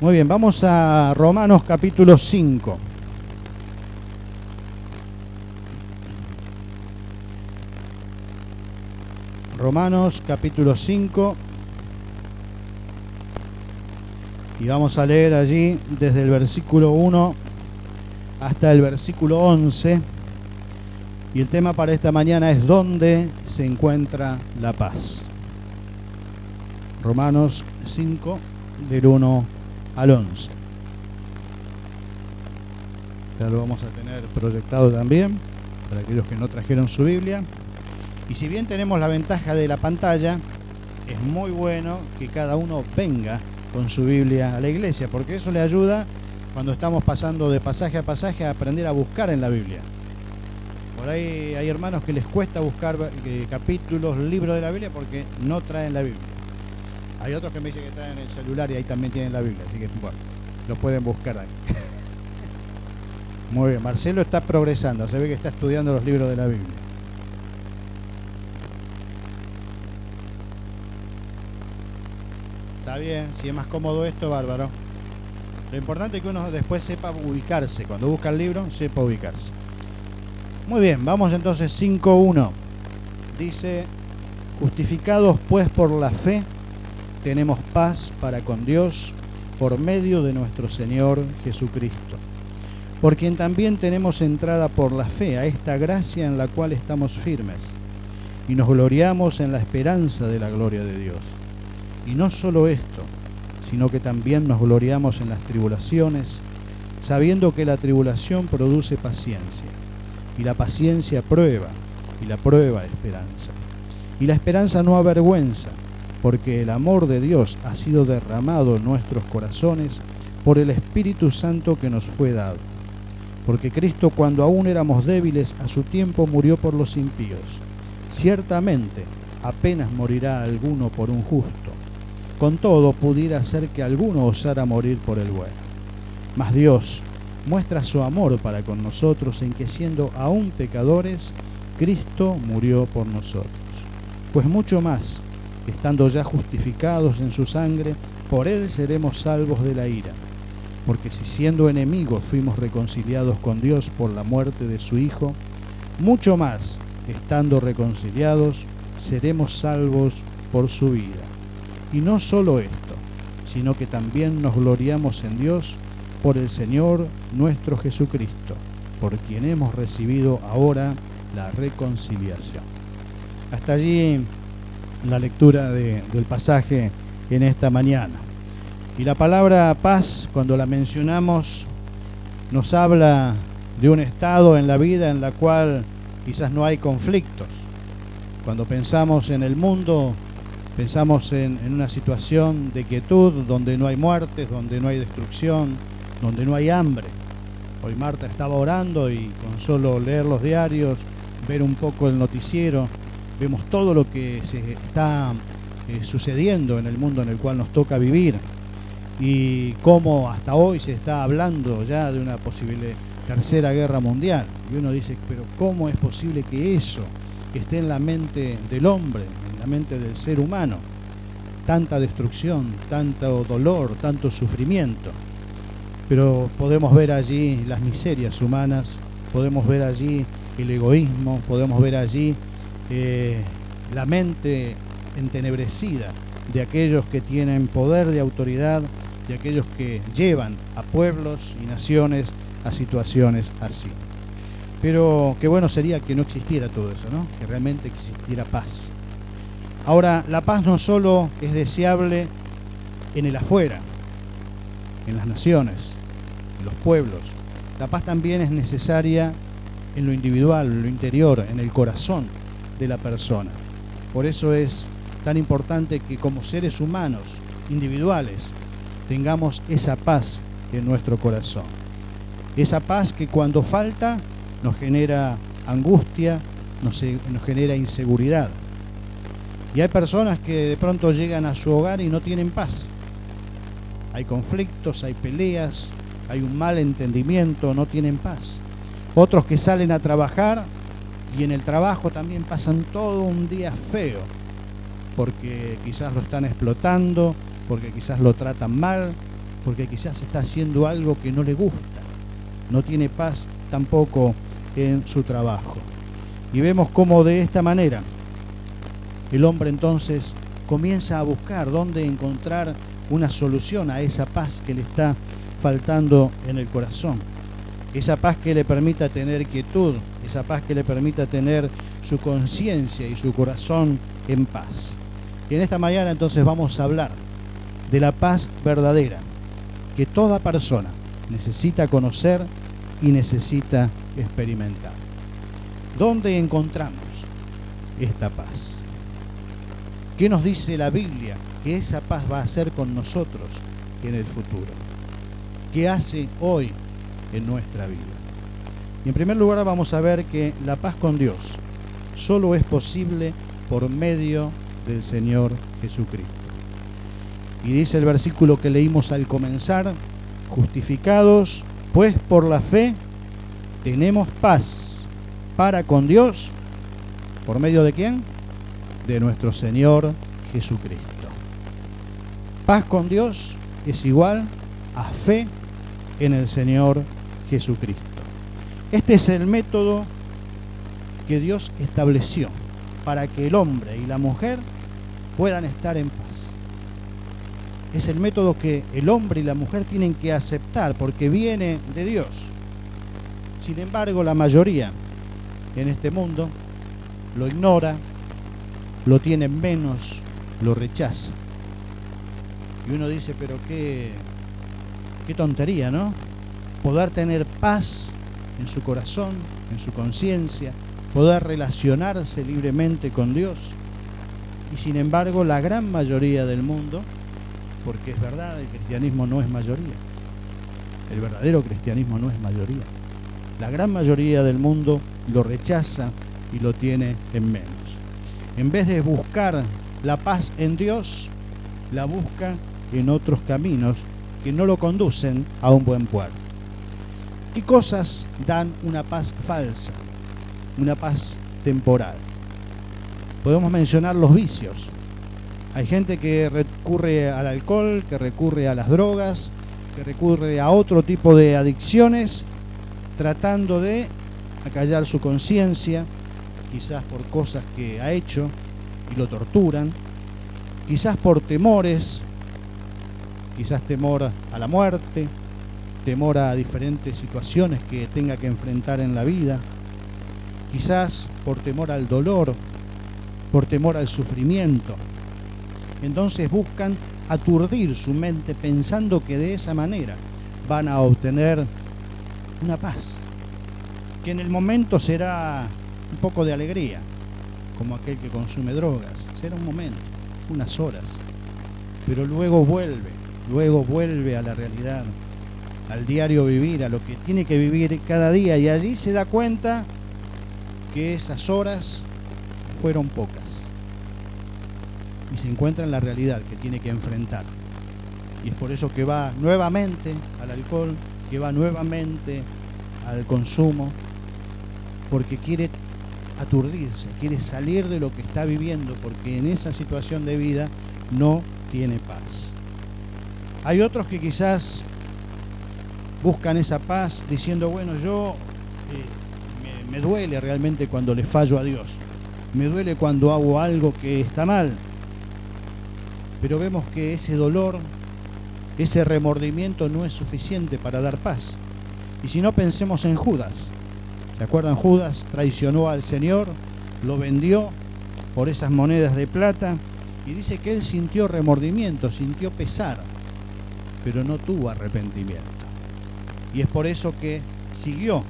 Muy bien, vamos a Romanos capítulo 5. Romanos capítulo 5. Y vamos a leer allí desde el versículo 1 hasta el versículo 11. Y el tema para esta mañana es ¿dónde se encuentra la paz? Romanos 5, del 1 al 11. Ya lo vamos a tener proyectado también para aquellos que no trajeron su Biblia. Y si bien tenemos la ventaja de la pantalla, es muy bueno que cada uno venga con su Biblia a la iglesia, porque eso le ayuda cuando estamos pasando de pasaje a pasaje a aprender a buscar en la Biblia. Por ahí hay hermanos que les cuesta buscar capítulos, libros de la Biblia porque no traen la Biblia. Hay otros que me dicen que traen el celular y ahí también tienen la Biblia, así que bueno, lo pueden buscar ahí. Muy bien, Marcelo está progresando, se ve que está estudiando los libros de la Biblia. Está bien, si es más cómodo esto, bárbaro. Lo importante es que uno después sepa ubicarse, cuando busca el libro, sepa ubicarse. Muy bien, vamos entonces 5.1. Dice, justificados pues por la fe, tenemos paz para con Dios por medio de nuestro Señor Jesucristo, por quien también tenemos entrada por la fe a esta gracia en la cual estamos firmes, y nos gloriamos en la esperanza de la gloria de Dios. Y no solo esto, sino que también nos gloriamos en las tribulaciones, sabiendo que la tribulación produce paciencia, y la paciencia prueba, y la prueba esperanza. Y la esperanza no avergüenza, porque el amor de Dios ha sido derramado en nuestros corazones por el Espíritu Santo que nos fue dado. Porque Cristo, cuando aún éramos débiles, a su tiempo murió por los impíos. Ciertamente, apenas morirá alguno por un justo. Con todo, pudiera ser que alguno osara morir por el bueno. Mas Dios muestra su amor para con nosotros en que, siendo aún pecadores, Cristo murió por nosotros. Pues mucho más, estando ya justificados en su sangre, por él seremos salvos de la ira. Porque si siendo enemigos fuimos reconciliados con Dios por la muerte de su Hijo, mucho más, estando reconciliados, seremos salvos por su vida. Y no solo esto, sino que también nos gloriamos en Dios por el Señor nuestro Jesucristo, por quien hemos recibido ahora la reconciliación. Hasta allí la lectura del pasaje en esta mañana. Y la palabra paz, cuando la mencionamos, nos habla de un estado en la vida en la cual quizás no hay conflictos. Cuando pensamos en el mundo, pensamos en una situación de quietud, donde no hay muertes, donde no hay destrucción, donde no hay hambre. Hoy Marta estaba orando y con solo leer los diarios, ver un poco el noticiero, vemos todo lo que se está sucediendo en el mundo en el cual nos toca vivir y cómo hasta hoy se está hablando ya de una posible tercera guerra mundial. Y uno dice, pero ¿cómo es posible que eso esté en la mente del hombre, en la mente del ser humano? Tanta destrucción, tanto dolor, tanto sufrimiento. Pero podemos ver allí las miserias humanas, podemos ver allí el egoísmo, podemos ver allí la mente entenebrecida de aquellos que tienen poder de autoridad, de aquellos que llevan a pueblos y naciones a situaciones así. Pero qué bueno sería que no existiera todo eso, ¿no? Que realmente existiera paz. Ahora, la paz no solo es deseable en el afuera, en las naciones, en los pueblos. La paz también es necesaria en lo individual, en lo interior, en el corazón de la persona. Por eso es tan importante que como seres humanos individuales tengamos esa paz en nuestro corazón. Esa paz que cuando falta nos genera angustia, nos genera inseguridad. Y hay personas que de pronto llegan a su hogar y no tienen paz. Hay conflictos, hay peleas, hay un mal entendimiento, no tienen paz. Otros que salen a trabajar y en el trabajo también pasan todo un día feo, porque quizás lo están explotando, porque quizás lo tratan mal, porque quizás está haciendo algo que no le gusta, no tiene paz tampoco en su trabajo. Y vemos cómo de esta manera el hombre entonces comienza a buscar dónde encontrar una solución a esa paz que le está faltando en el corazón. Esa paz que le permita tener quietud, esa paz que le permita tener su conciencia y su corazón en paz. Y en esta mañana entonces vamos a hablar de la paz verdadera que toda persona necesita conocer y necesita experimentar. ¿Dónde encontramos esta paz? ¿Qué nos dice la Biblia que esa paz va a hacer con nosotros en el futuro? ¿Qué hace hoy en nuestra vida? Y en primer lugar vamos a ver que la paz con Dios solo es posible por medio del Señor Jesucristo. Y dice el versículo que leímos al comenzar: justificados pues por la fe tenemos paz para con Dios. ¿Por medio de quién? De nuestro Señor Jesucristo. Paz con Dios es igual a fe en el Señor Jesucristo. Este es el método que Dios estableció para que el hombre y la mujer puedan estar en paz. Es el método que el hombre y la mujer tienen que aceptar porque viene de Dios. Sin embargo, la mayoría en este mundo lo ignora, lo tiene menos, lo rechaza. Y uno dice, pero qué tontería, ¿no? Poder tener paz en su corazón, en su conciencia, poder relacionarse libremente con Dios. Y sin embargo, la gran mayoría del mundo, porque es verdad, el cristianismo no es mayoría. El verdadero cristianismo no es mayoría. La gran mayoría del mundo lo rechaza y lo tiene en menos. En vez de buscar la paz en Dios, la busca en otros caminos que no lo conducen a un buen puerto. ¿Qué cosas dan una paz falsa? Una paz temporal. Podemos mencionar los vicios. Hay gente que recurre al alcohol, que recurre a las drogas, que recurre a otro tipo de adicciones, tratando de acallar su conciencia, quizás por cosas que ha hecho y lo torturan, quizás por temores, quizás temor a la muerte, temor a diferentes situaciones que tenga que enfrentar en la vida, quizás por temor al dolor, por temor al sufrimiento. Entonces buscan aturdir su mente pensando que de esa manera van a obtener una paz, que en el momento será un poco de alegría, como aquel que consume drogas. Será un momento, unas horas, pero luego vuelve a la realidad, al diario vivir, a lo que tiene que vivir cada día, y allí se da cuenta que esas horas fueron pocas y se encuentra en la realidad que tiene que enfrentar. Y es por eso que va nuevamente al alcohol, que va nuevamente al consumo, porque quiere aturdirse, quiere salir de lo que está viviendo, porque en esa situación de vida no tiene paz. Hay otros que quizás buscan esa paz diciendo, bueno, yo me duele realmente cuando le fallo a Dios, me duele cuando hago algo que está mal, pero vemos que ese dolor, ese remordimiento no es suficiente para dar paz. Y si no, pensemos en Judas. ¿Se acuerdan? Judas traicionó al Señor, lo vendió por esas monedas de plata, y dice que él sintió remordimiento, sintió pesar, pero no tuvo arrepentimiento. Y es por eso que siguió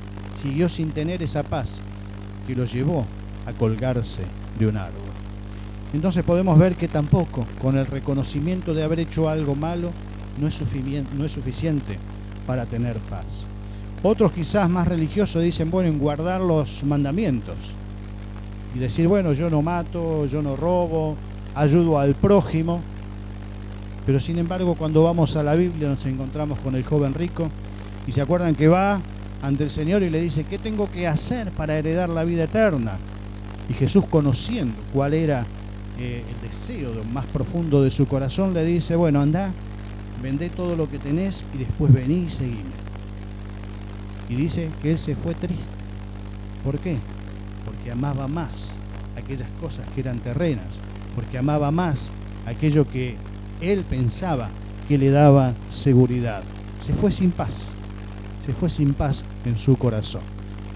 sin tener esa paz que lo llevó a colgarse de un árbol. Entonces podemos ver que tampoco con el reconocimiento de haber hecho algo malo no es suficiente para tener paz. Otros quizás más religiosos dicen, bueno, en guardar los mandamientos y decir, bueno, yo no mato, yo no robo, ayudo al prójimo. Pero sin embargo, cuando vamos a la Biblia nos encontramos con el joven rico y se acuerdan que va ante el Señor y le dice, ¿qué tengo que hacer para heredar la vida eterna? Y Jesús, conociendo cuál era el deseo más profundo de su corazón, le dice, bueno, anda, vendé todo lo que tenés y después vení y seguime. Y dice que él se fue triste. ¿Por qué? Porque amaba más aquellas cosas que eran terrenas, porque amaba más aquello que él pensaba que le daba seguridad. Se fue sin paz, se fue sin paz en su corazón.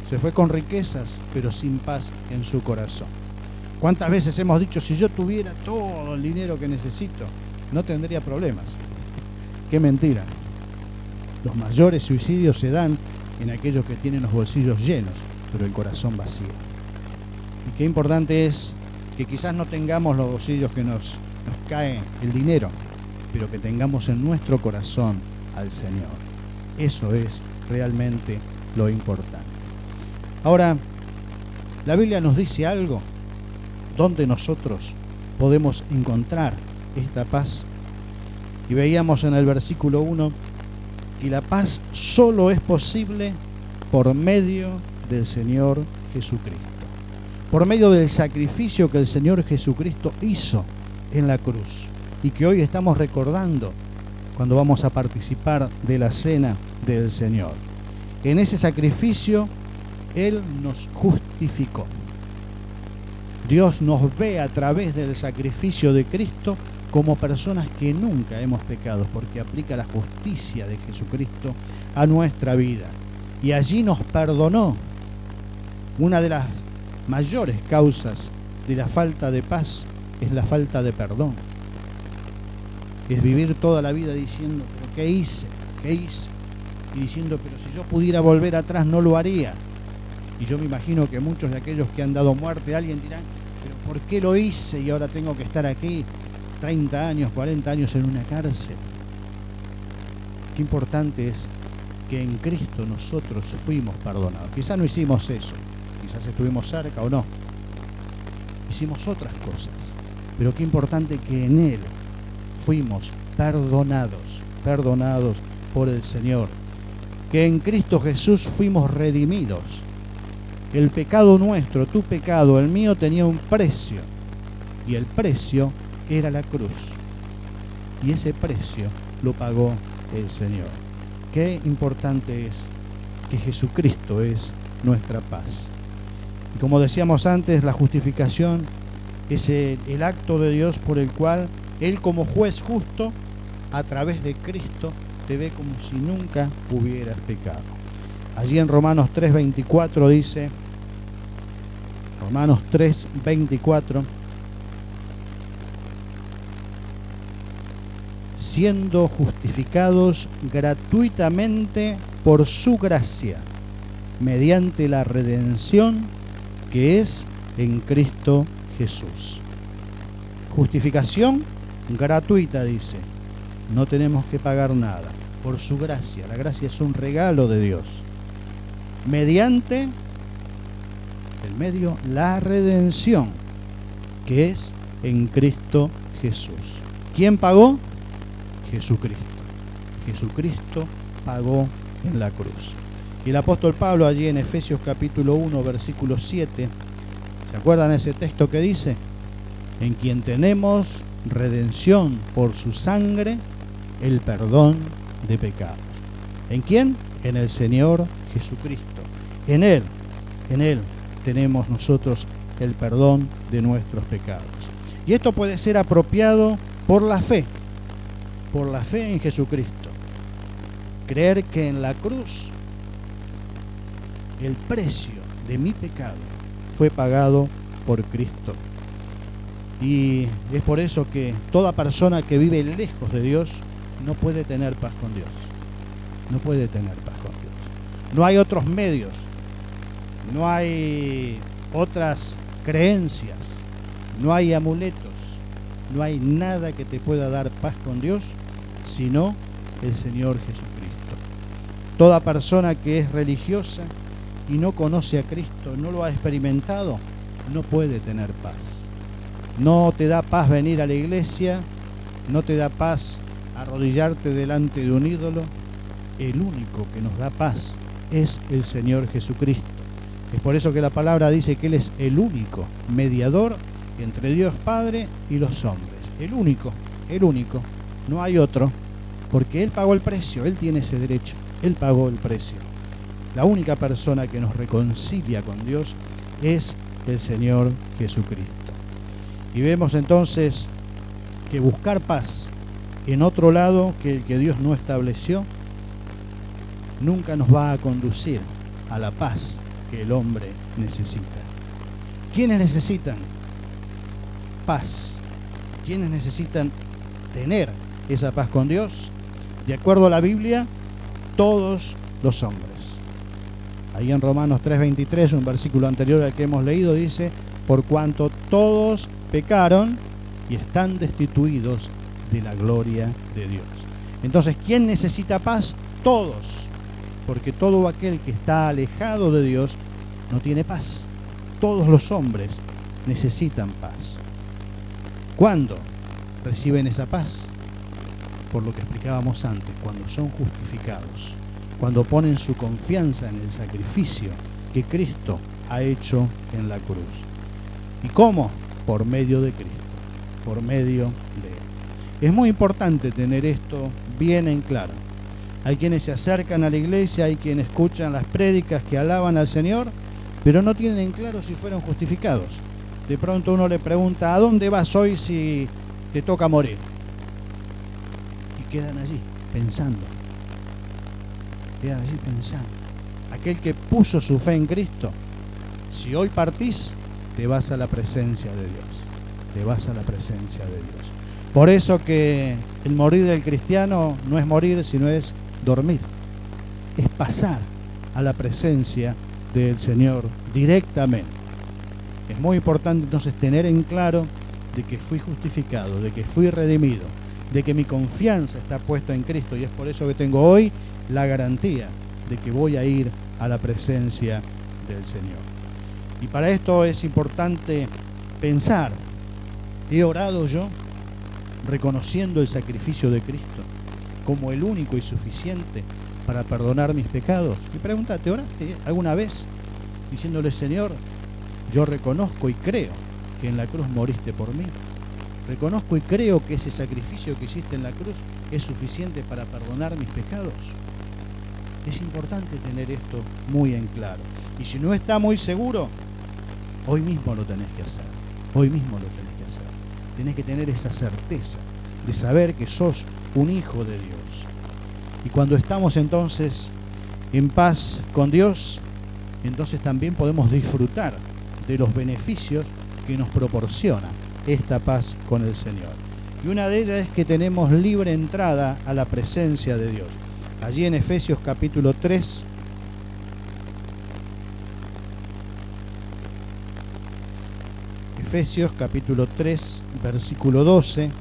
Se fue con riquezas, pero sin paz en su corazón. ¿Cuántas veces hemos dicho, si yo tuviera todo el dinero que necesito, no tendría problemas? Qué mentira. Los mayores suicidios se dan en aquellos que tienen los bolsillos llenos, pero el corazón vacío. Y qué importante es que quizás no tengamos los bolsillos que nos cae el dinero, pero que tengamos en nuestro corazón al Señor. Eso es realmente lo importante. Ahora, la Biblia nos dice algo donde nosotros podemos encontrar esta paz. Y veíamos en el versículo 1 que la paz solo es posible por medio del Señor Jesucristo. Por medio del sacrificio que el Señor Jesucristo hizo en la cruz y que hoy estamos recordando cuando vamos a participar de la cena del Señor. En ese sacrificio Él nos justificó. Dios nos ve a través del sacrificio de Cristo como personas que nunca hemos pecado, porque aplica la justicia de Jesucristo a nuestra vida. Y allí nos perdonó. Una de las mayores causas de la falta de paz es la falta de perdón. Es vivir toda la vida diciendo, ¿pero qué hice? ¿Qué hice? Y diciendo, pero si yo pudiera volver atrás no lo haría. Y yo me imagino que muchos de aquellos que han dado muerte a alguien dirán, pero ¿por qué lo hice y ahora tengo que estar aquí 30 años, 40 años en una cárcel? Qué importante es que en Cristo nosotros fuimos perdonados. Quizás no hicimos eso, quizás estuvimos cerca o no. Hicimos otras cosas, pero qué importante que en Él fuimos perdonados por el Señor. Que en Cristo Jesús fuimos redimidos. El pecado nuestro, tu pecado, el mío, tenía un precio. Y el precio era la cruz. Y ese precio lo pagó el Señor. Qué importante es que Jesucristo es nuestra paz. Y como decíamos antes, la justificación es el acto de Dios por el cual Él, como juez justo, a través de Cristo, te ve como si nunca hubieras pecado. Allí en Romanos 3:24 dice, Romanos 3:24, siendo justificados gratuitamente por su gracia, mediante la redención que es en Cristo Jesús. Justificación gratuita, dice. No tenemos que pagar nada, por su gracia. La gracia es un regalo de Dios. Mediante el medio, la redención, que es en Cristo Jesús. ¿Quién pagó? Jesucristo. Jesucristo pagó en la cruz. Y el apóstol Pablo allí en Efesios capítulo 1, versículo 7, ¿se acuerdan ese texto que dice? En quien tenemos redención por su sangre, el perdón de pecados. ¿En quién? En el Señor Jesucristo. En Él tenemos nosotros el perdón de nuestros pecados. Y esto puede ser apropiado por la fe en Jesucristo. Creer que en la cruz el precio de mi pecado fue pagado por Cristo. Y es por eso que toda persona que vive lejos de Dios no puede tener paz con Dios. No puede tener paz con Dios. No hay otros medios, no hay otras creencias, no hay amuletos, no hay nada que te pueda dar paz con Dios sino el Señor Jesucristo. Toda persona que es religiosa y no conoce a Cristo, no lo ha experimentado, no puede tener paz. No te da paz venir a la iglesia, no te da paz arrodillarte delante de un ídolo. El único que nos da paz es el Señor Jesucristo. Es por eso que la palabra dice que Él es el único mediador entre Dios Padre y los hombres. El único. No hay otro porque Él pagó el precio, Él tiene ese derecho, Él pagó el precio. La única persona que nos reconcilia con Dios es el Señor Jesucristo. Y vemos entonces que buscar paz en otro lado que el que Dios no estableció nunca nos va a conducir a la paz que el hombre necesita. ¿Quiénes necesitan paz? ¿Quiénes necesitan tener esa paz con Dios? De acuerdo a la Biblia, todos los hombres. Ahí en Romanos 3:23, un versículo anterior al que hemos leído, dice: por cuanto todos pecaron y están destituidos de la gloria de Dios. Entonces, ¿quién necesita paz? Todos, porque todo aquel que está alejado de Dios no tiene paz. Todos los hombres necesitan paz. ¿Cuándo reciben esa paz? Por lo que explicábamos antes, cuando son justificados, cuando ponen su confianza en el sacrificio que Cristo ha hecho en la cruz. ¿Y cómo? Por medio de Cristo, por medio de Él. Es muy importante tener esto bien en claro. Hay quienes se acercan a la iglesia, hay quienes escuchan las prédicas que alaban al Señor, pero no tienen en claro si fueron justificados. De pronto uno le pregunta: ¿a dónde vas hoy si te toca morir? Y quedan allí pensando. Aquel que puso su fe en Cristo, si hoy partís, te vas a la presencia de Dios. Te vas a la presencia de Dios. Por eso que el morir del cristiano no es morir, sino es dormir. Es pasar a la presencia del Señor directamente. Es muy importante entonces tener en claro de que fui justificado, de que fui redimido, de que mi confianza está puesta en Cristo, y es por eso que tengo hoy la garantía de que voy a ir a la presencia del Señor. Y para esto es importante pensar: ¿he orado yo reconociendo el sacrificio de Cristo como el único y suficiente para perdonar mis pecados? Y pregúntate: ¿oraste alguna vez diciéndole: Señor, yo reconozco y creo que en la cruz moriste por mí? Reconozco y creo que ese sacrificio que hiciste en la cruz es suficiente para perdonar mis pecados. Es importante tener esto muy en claro. Y si no está muy seguro, hoy mismo lo tenés que hacer. Hoy mismo lo tenés que hacer. Tenés que tener esa certeza de saber que sos un hijo de Dios. Y cuando estamos entonces en paz con Dios, entonces también podemos disfrutar de los beneficios que nos proporciona esta paz con el Señor. Y una de ellas es que tenemos libre entrada a la presencia de Dios. Allí en Efesios capítulo 3, Efesios capítulo 3, versículo 12.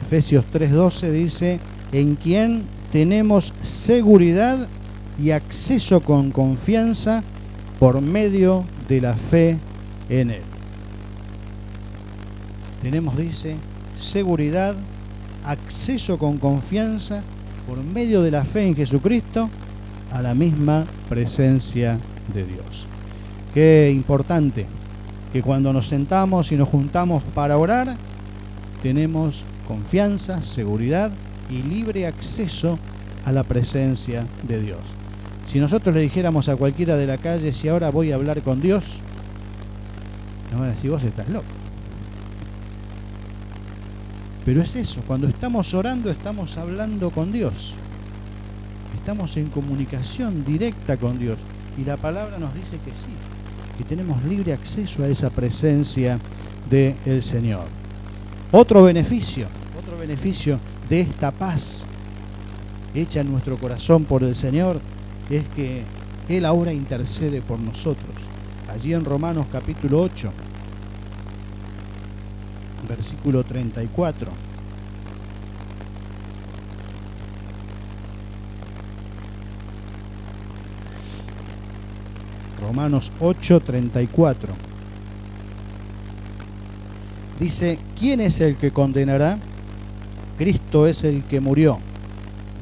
Efesios 3:12 dice: en quien tenemos seguridad y acceso con confianza por medio de la fe en Él. Tenemos, dice, seguridad, acceso con confianza por medio de la fe en Jesucristo a la misma presencia de Dios. Qué importante que cuando nos sentamos y nos juntamos para orar, tenemos confianza, seguridad y libre acceso a la presencia de Dios. Si nosotros le dijéramos a cualquiera de la calle: si ahora voy a hablar con Dios, nos van a decir: vos estás loco. Pero es eso, cuando estamos orando estamos hablando con Dios. Estamos en comunicación directa con Dios. Y la palabra nos dice que sí, que tenemos libre acceso a esa presencia del Señor. Otro beneficio de esta paz hecha en nuestro corazón por el Señor es que Él ahora intercede por nosotros. Allí en Romanos capítulo 8, versículo 34. Romanos 8, 34. Dice: ¿quién es el que condenará? Cristo es el que murió,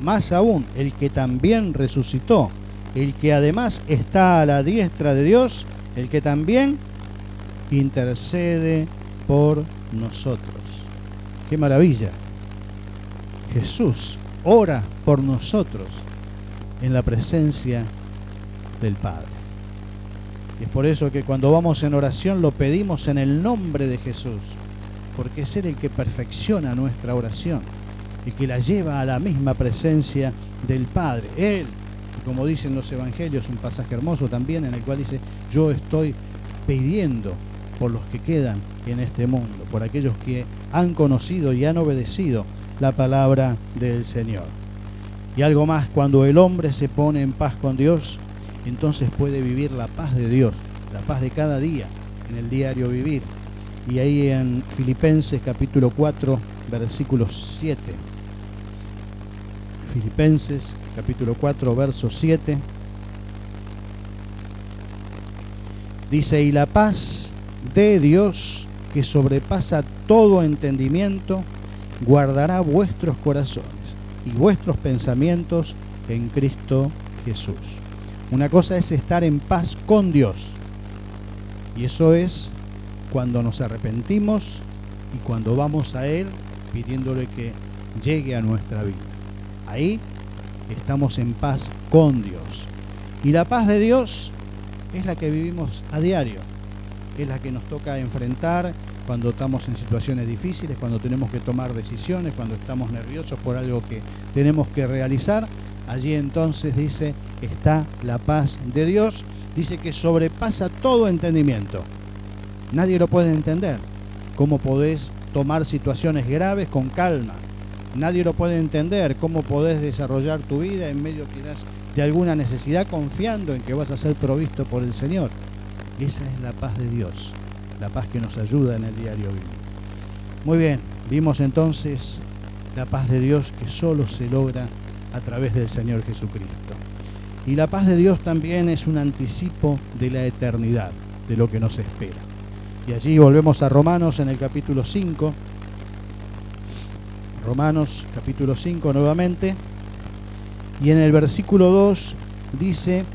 más aún el que también resucitó, el que además está a la diestra de Dios, el que también intercede por nosotros. ¡Qué maravilla! Jesús ora por nosotros en la presencia del Padre. Y es por eso que cuando vamos en oración lo pedimos en el nombre de Jesús, porque es Él el que perfecciona nuestra oración y que la lleva a la misma presencia del Padre. Él, como dicen los evangelios, un pasaje hermoso también en el cual dice: yo estoy pidiendo por los que quedan en este mundo, por aquellos que han conocido y han obedecido la palabra del Señor. Y algo más, cuando el hombre se pone en paz con Dios, entonces puede vivir la paz de Dios, la paz de cada día, en el diario vivir. Y ahí en Filipenses capítulo 4, versículo 7. Filipenses capítulo 4, verso 7. Dice: y la paz de Dios, que sobrepasa todo entendimiento, guardará vuestros corazones y vuestros pensamientos en Cristo Jesús. Una cosa es estar en paz con Dios, y eso es cuando nos arrepentimos y cuando vamos a Él pidiéndole que llegue a nuestra vida. Ahí estamos en paz con Dios. Y la paz de Dios es la que vivimos a diario, es la que nos toca enfrentar cuando estamos en situaciones difíciles, cuando tenemos que tomar decisiones, cuando estamos nerviosos por algo que tenemos que realizar. Allí entonces dice, está la paz de Dios, dice que sobrepasa todo entendimiento. Nadie lo puede entender. ¿Cómo podés tomar situaciones graves con calma? Nadie lo puede entender. ¿Cómo podés desarrollar tu vida en medio quizás de alguna necesidad, confiando en que vas a ser provisto por el Señor? Esa es la paz de Dios, la paz que nos ayuda en el diario vivir. Muy bien, vimos entonces la paz de Dios que solo se logra a través del Señor Jesucristo. Y la paz de Dios también es un anticipo de la eternidad, de lo que nos espera. Y allí volvemos a Romanos en el capítulo 5. Romanos capítulo 5 nuevamente. Y en el versículo 2 dice: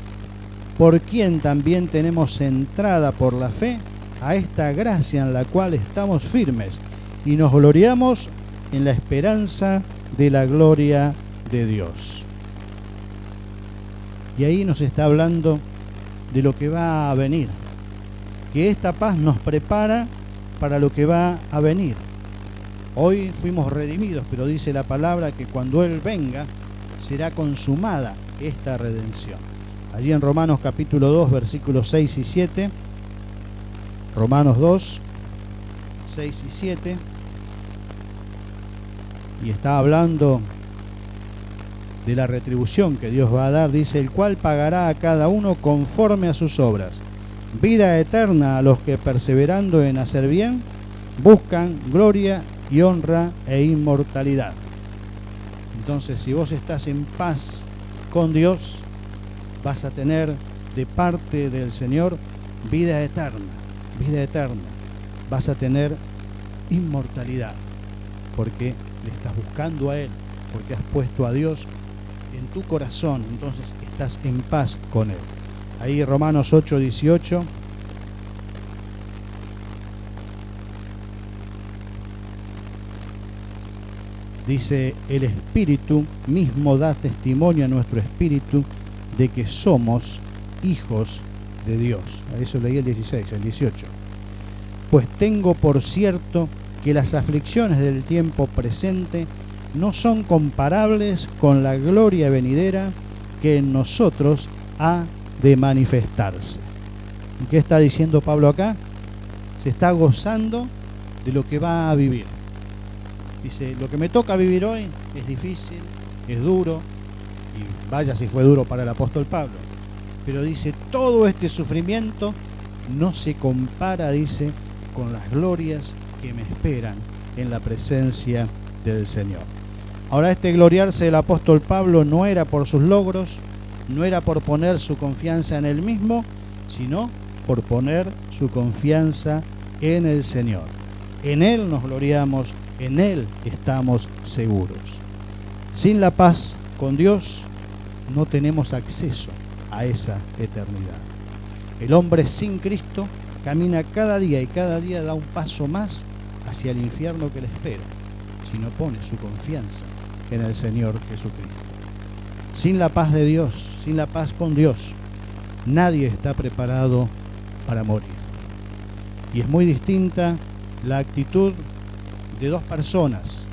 por quien también tenemos entrada por la fe a esta gracia en la cual estamos firmes y nos gloriamos en la esperanza de la gloria de Dios. Y ahí nos está hablando de lo que va a venir, que esta paz nos prepara para lo que va a venir. Hoy fuimos redimidos, pero dice la palabra que cuando Él venga será consumada esta redención. Allí en Romanos capítulo 2, versículos 6 y 7, Romanos 2, 6 y 7, y está hablando de la retribución que Dios va a dar. Dice: el cual pagará a cada uno conforme a sus obras, vida eterna a los que perseverando en hacer bien, buscan gloria y honra e inmortalidad. Entonces, si vos estás en paz con Dios, vas a tener de parte del Señor vida eterna, vida eterna. Vas a tener inmortalidad, porque le estás buscando a Él, porque has puesto a Dios en tu corazón, entonces estás en paz con Él. Ahí Romanos 8, 18. Dice: el Espíritu mismo da testimonio a nuestro espíritu de que somos hijos de Dios. A eso leí el 16, el 18. Pues tengo por cierto que las aflicciones del tiempo presente no son comparables con la gloria venidera que en nosotros ha de manifestarse. ¿Y qué está diciendo Pablo acá? Se está gozando de lo que va a vivir. Dice: lo que me toca vivir hoy es difícil, es duro, y vaya si fue duro para el apóstol Pablo, pero dice, todo este sufrimiento no se compara, dice, con las glorias que me esperan en la presencia del Señor. Ahora, este gloriarse del apóstol Pablo no era por sus logros, no era por poner su confianza en él mismo, sino por poner su confianza en el Señor. En Él nos gloriamos, en Él estamos seguros. Sin la paz con Dios no tenemos acceso a esa eternidad. El hombre sin Cristo camina cada día y cada día da un paso más hacia el infierno que le espera si no pone su confianza en el Señor Jesucristo. Sin la paz de Dios, sin la paz con Dios, nadie está preparado para morir. Y es muy distinta la actitud de dos personas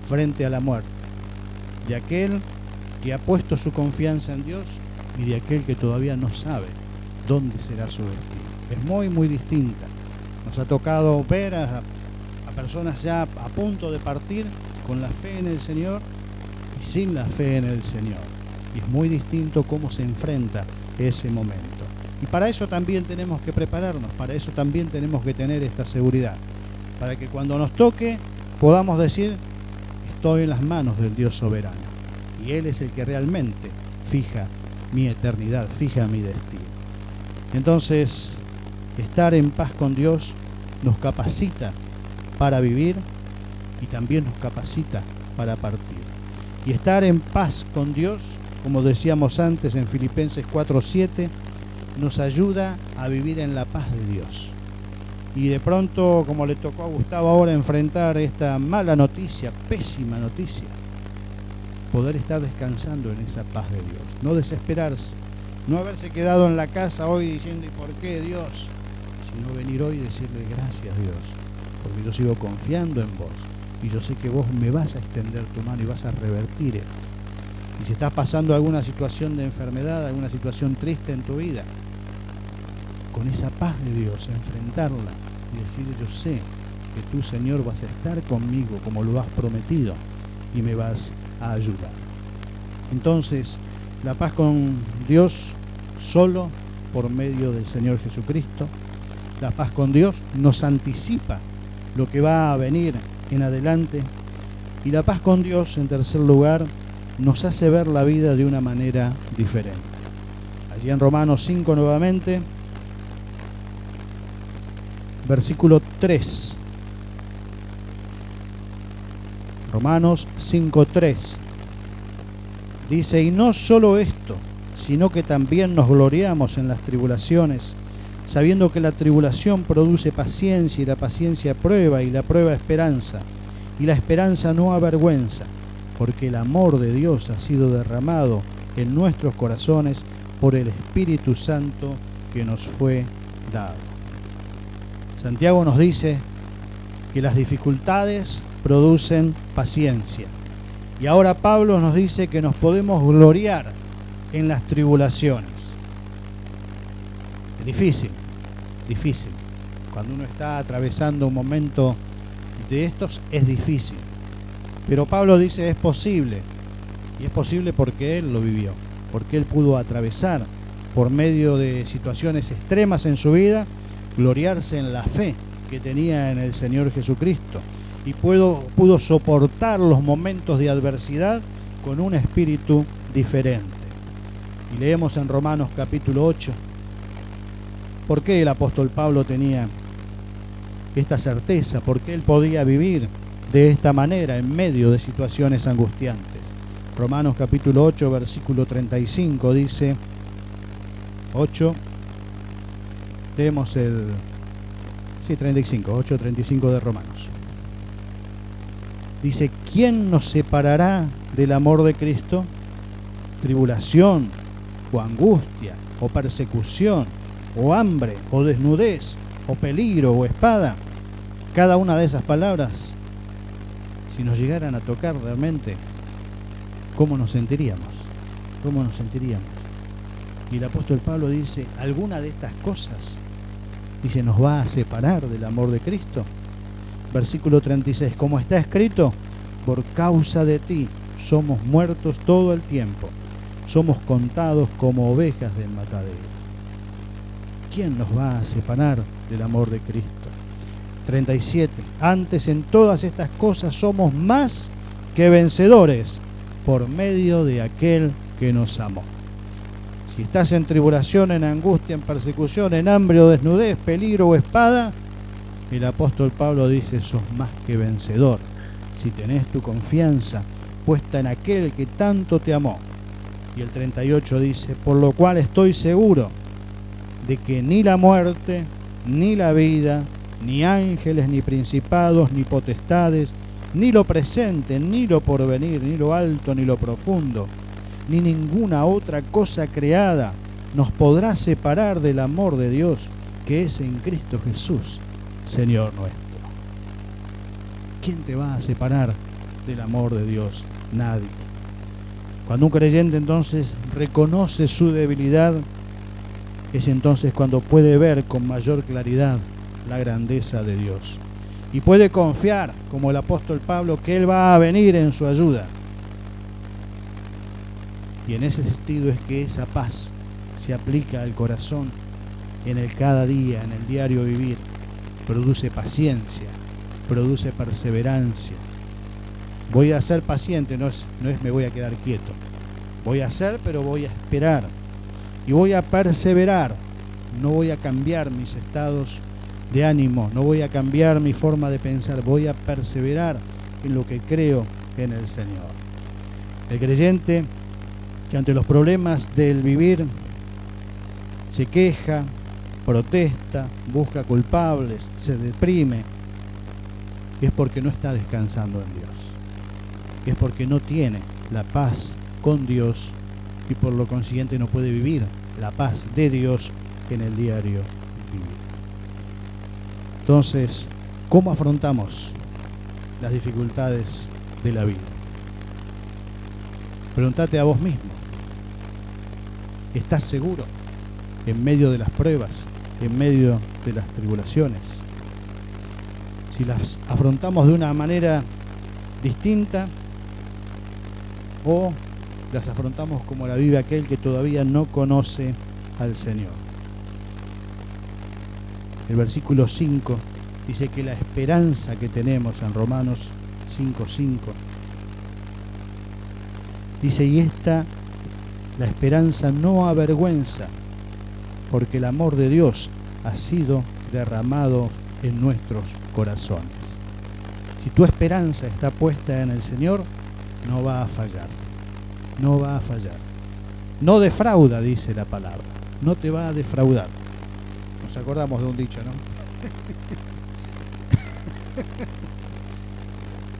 frente a la muerte, de aquel que ha puesto su confianza en Dios y de aquel que todavía no sabe dónde será su destino. Es muy distinta. Nos ha tocado ver a personas ya a punto de partir con la fe en el Señor y sin la fe en el Señor. Y es muy distinto cómo se enfrenta ese momento. Y para eso también tenemos que prepararnos, para eso también tenemos que tener esta seguridad, para que cuando nos toque podamos decir: estoy en las manos del Dios soberano, y Él es el que realmente fija mi eternidad, fija mi destino. Entonces, estar en paz con Dios nos capacita para vivir y también nos capacita para partir. Y estar en paz con Dios, como decíamos antes en Filipenses 4:7, nos ayuda a vivir en la paz de Dios. Y de pronto, como le tocó a Gustavo ahora enfrentar esta mala noticia, pésima noticia, poder estar descansando en esa paz de Dios, no desesperarse, no haberse quedado en la casa hoy diciendo ¿y por qué Dios? Sino venir hoy y decirle: gracias Dios, porque yo sigo confiando en vos y yo sé que vos me vas a extender tu mano y vas a revertir esto. Y si estás pasando alguna situación de enfermedad, alguna situación triste en tu vida, con esa paz de Dios, enfrentarla y decirle: yo sé que tú, Señor, vas a estar conmigo como lo has prometido y me vas a ayudar. Entonces, la paz con Dios solo por medio del Señor Jesucristo. La paz con Dios nos anticipa lo que va a venir en adelante. Y la paz con Dios, en tercer lugar, nos hace ver la vida de una manera diferente. Allí en Romanos 5 nuevamente, versículo 3. Romanos 5:3. Dice: y no solo esto, sino que también nos gloriamos en las tribulaciones, sabiendo que la tribulación produce paciencia, y la paciencia prueba, y la prueba esperanza, y la esperanza no avergüenza, porque el amor de Dios ha sido derramado en nuestros corazones por el Espíritu Santo que nos fue dado. Santiago nos dice que las dificultades producen paciencia. Y ahora Pablo nos dice que nos podemos gloriar en las tribulaciones. Es difícil. Cuando uno está atravesando un momento de estos es difícil. Pero Pablo dice es posible. Y es posible porque él lo vivió. Porque él pudo atravesar por medio de situaciones extremas en su vida, gloriarse en la fe que tenía en el Señor Jesucristo. Y pudo soportar los momentos de adversidad con un espíritu diferente. Y leemos en Romanos capítulo 8 por qué el apóstol Pablo tenía esta certeza, por qué él podía vivir de esta manera en medio de situaciones angustiantes. Romanos capítulo 8 versículo 35 dice, 8, leemos el 8:35 de Romanos. Dice: ¿quién nos separará del amor de Cristo? Tribulación, o angustia, o persecución, o hambre, o desnudez, o peligro, o espada. Cada una de esas palabras, si nos llegaran a tocar realmente, ¿cómo nos sentiríamos? ¿Cómo nos sentiríamos? Y el apóstol Pablo dice: ¿alguna de estas cosas, dice, nos va a separar del amor de Cristo? Versículo 36, como está escrito: por causa de ti somos muertos todo el tiempo, somos contados como ovejas del matadero. ¿Quién nos va a separar del amor de Cristo? 37, antes en todas estas cosas somos más que vencedores por medio de aquel que nos amó. Si estás en tribulación, en angustia, en persecución, en hambre o desnudez, peligro o espada, el apóstol Pablo dice: sos más que vencedor si tenés tu confianza puesta en aquel que tanto te amó. Y el 38 dice: por lo cual estoy seguro de que ni la muerte, ni la vida, ni ángeles, ni principados, ni potestades, ni lo presente, ni lo porvenir, ni lo alto, ni lo profundo, ni ninguna otra cosa creada nos podrá separar del amor de Dios que es en Cristo Jesús, Señor nuestro. ¿Quién te va a separar del amor de Dios? Nadie. Cuando un creyente entonces reconoce su debilidad, es entonces cuando puede ver con mayor claridad la grandeza de Dios. Y puede confiar, como el apóstol Pablo, que Él va a venir en su ayuda. Y en ese sentido es que esa paz se aplica al corazón en el cada día, en el diario vivir. Produce paciencia, produce perseverancia. Voy a ser paciente, no es me voy a quedar quieto. Voy a hacer, pero voy a esperar. Y voy a perseverar. No voy a cambiar mis estados de ánimo, no voy a cambiar mi forma de pensar, voy a perseverar en lo que creo en el Señor. El creyente que ante los problemas del vivir se queja, protesta, busca culpables, se deprime, es porque no está descansando en Dios. Es porque no tiene la paz con Dios y por lo consiguiente no puede vivir la paz de Dios en el diario vivir. Entonces, ¿cómo afrontamos las dificultades de la vida? Pregúntate a vos mismo. ¿Estás seguro en medio de las pruebas, en medio de las tribulaciones? Si las afrontamos de una manera distinta o las afrontamos como la vive aquel que todavía no conoce al Señor. El versículo 5 dice que la esperanza que tenemos en Romanos 5:5 dice, y esta, la esperanza no avergüenza, porque el amor de Dios ha sido derramado en nuestros corazones. Si tu esperanza está puesta en el Señor, no va a fallar. No va a fallar. No defrauda, dice la palabra. No te va a defraudar. Nos acordamos de un dicho, ¿no?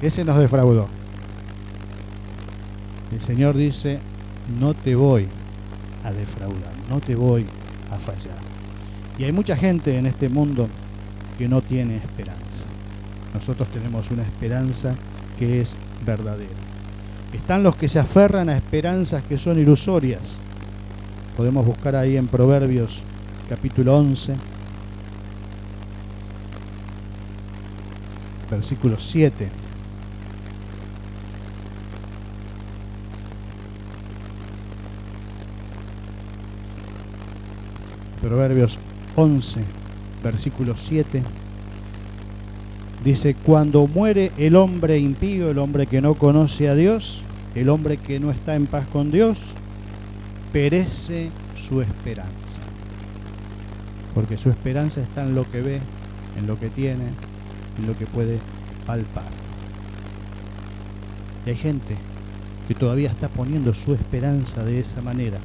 Ese nos defraudó. El Señor dice, no te voy a defraudar, no te voy a fallar. Y hay mucha gente en este mundo que no tiene esperanza. Nosotros tenemos una esperanza que es verdadera. Están los que se aferran a esperanzas que son ilusorias. Podemos buscar ahí en Proverbios capítulo 11, versículo 7. Proverbios 11, versículo 7. Dice, cuando muere el hombre impío, el hombre que no conoce a Dios, el hombre que no está en paz con Dios, perece su esperanza. Porque su esperanza está en lo que ve, en lo que tiene, en lo que puede palpar. Y hay gente que todavía está poniendo su esperanza de esa manera.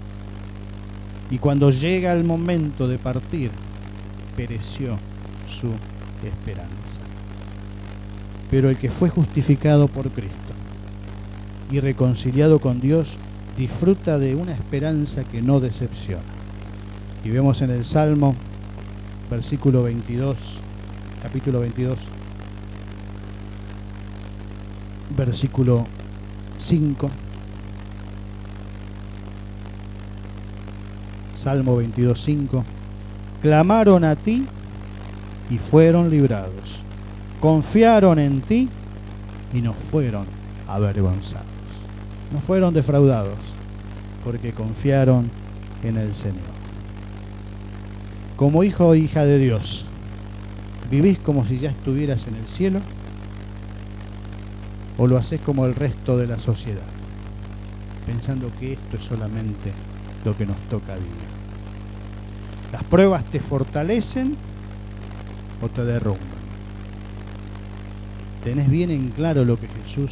Y cuando llega el momento de partir, pereció su esperanza. Pero el que fue justificado por Cristo y reconciliado con Dios, disfruta de una esperanza que no decepciona. Y vemos en el Salmo, versículo 22, capítulo 22, versículo 5. Salmo 22:5. Clamaron a ti y fueron librados. Confiaron en ti y no fueron avergonzados. No fueron defraudados porque confiaron en el Señor. Como hijo o hija de Dios, ¿vivís como si ya estuvieras en el cielo? ¿O lo hacés como el resto de la sociedad, pensando que esto es solamente lo que nos toca vivir? ¿Las pruebas te fortalecen o te derrumban? ¿Tenés bien en claro lo que Jesús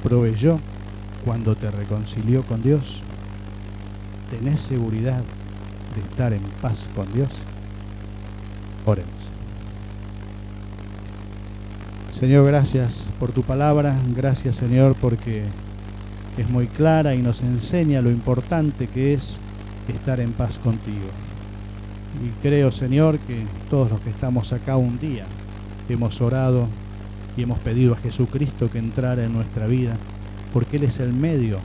proveyó cuando te reconcilió con Dios? ¿Tenés seguridad de estar en paz con Dios? Oremos. Señor, gracias por tu palabra, gracias Señor porque es muy clara y nos enseña lo importante que es estar en paz contigo. Y creo, Señor, que todos los que estamos acá un día hemos orado y hemos pedido a Jesucristo que entrara en nuestra vida, porque Él es el medio,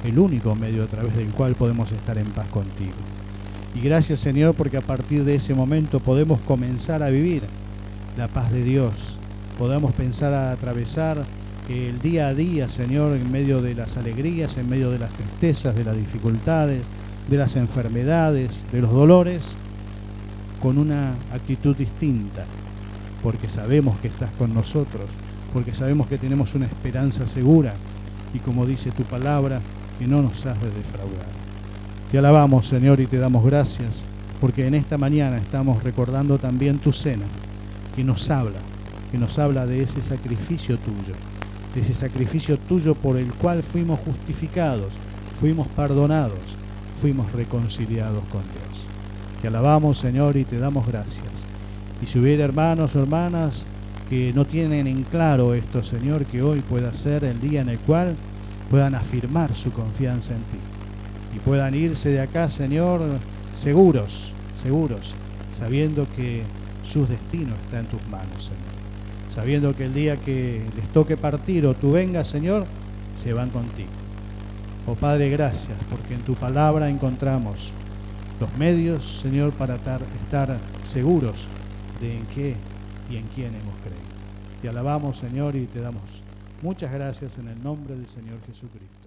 el único medio a través del cual podemos estar en paz contigo. Y gracias, Señor, porque a partir de ese momento podemos comenzar a vivir la paz de Dios, podemos pensar a atravesar el día a día, Señor, en medio de las alegrías, en medio de las tristezas, de las dificultades, de las enfermedades, de los dolores, con una actitud distinta, porque sabemos que estás con nosotros, porque sabemos que tenemos una esperanza segura y como dice tu palabra, que no nos has de defraudar. Te alabamos, Señor, y te damos gracias, porque en esta mañana estamos recordando también tu cena, que nos habla de ese sacrificio tuyo, de ese sacrificio tuyo por el cual fuimos justificados, fuimos perdonados, fuimos reconciliados con Dios. Te alabamos, Señor, y te damos gracias. Y si hubiera hermanos o hermanas que no tienen en claro esto, Señor, que hoy pueda ser el día en el cual puedan afirmar su confianza en ti y puedan irse de acá, Señor, seguros, sabiendo que su destino está en tus manos, Señor, sabiendo que el día que les toque partir o tú vengas, Señor, se van contigo. Oh Padre, gracias, porque en tu palabra encontramos los medios, Señor, para estar seguros de en qué y en quién hemos creído. Te alabamos, Señor, y te damos muchas gracias en el nombre del Señor Jesucristo.